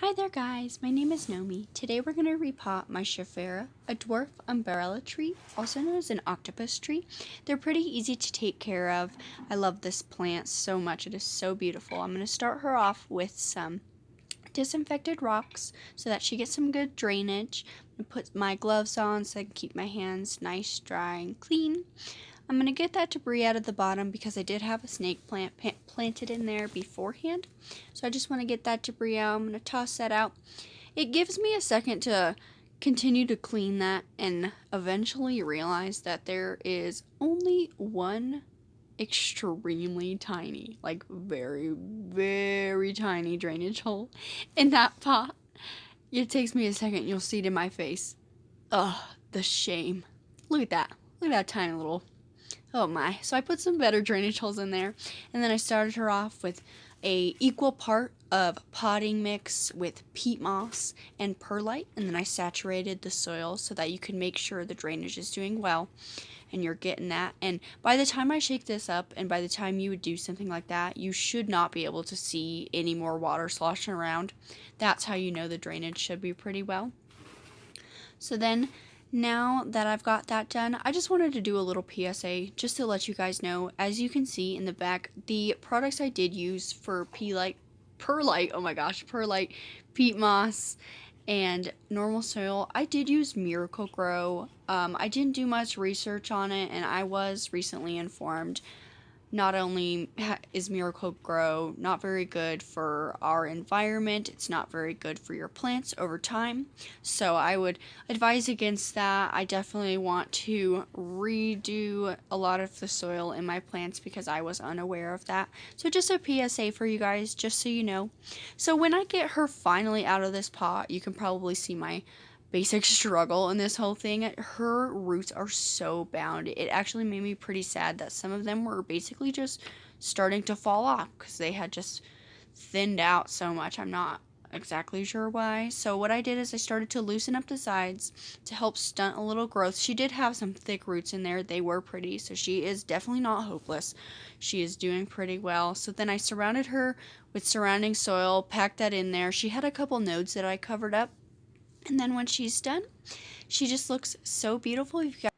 Hi there guys, my name is Nomi. Today we're going to repot my Schifera, a dwarf umbrella tree, also known as an octopus tree. They're pretty easy to take care of. I love this plant so much, it is so beautiful. I'm going to start her off with some disinfected rocks so that she gets some good drainage. I'm going to put my gloves on so I can keep my hands nice, dry, and clean. I'm going to get that debris out of the bottom because I did have a snake plant planted in there beforehand. So I just want to get that debris out. I'm going to toss that out. It gives me a second to continue to clean that and eventually realize that there is only one extremely tiny, like very, very tiny drainage hole in that pot. It takes me a second. You'll see it in my face. Ugh, the shame. Look at that. Look at that tiny little... Oh my. So I put some better drainage holes in there, and then I started her off with a equal part of potting mix with peat moss and perlite, and then I saturated the soil so that you can make sure the drainage is doing well and you're getting that. And by the time I shake this up and by the time you would do something like that, you should not be able to see any more water sloshing around. That's how you know the drainage should be pretty well. So then, now that I've got that done, I just wanted to do a little PSA just to let you guys know. As you can see in the back, the products I did use for perlite, peat moss, and normal soil, I did use Miracle-Gro. I didn't do much research on it, and I was recently informed not only is Miracle-Gro not very good for our environment, it's not very good for your plants over time. So I would advise against that. I definitely want to redo a lot of the soil in my plants because I was unaware of that. So just a PSA for you guys, just so you know. So when I get her finally out of this pot, you can probably see my basic struggle in this whole thing. Her roots are so bound. It actually made me pretty sad that some of them were basically just starting to fall off because they had just thinned out so much. I'm not exactly sure why. So what I did is I started to loosen up the sides to help stunt a little growth. She did have some thick roots in there. They were pretty, so she is definitely not hopeless. She is doing pretty well. So then I surrounded her with surrounding soil, packed that in there. She had a couple nodes that I covered up. And then when she's done, she just looks so beautiful. You've got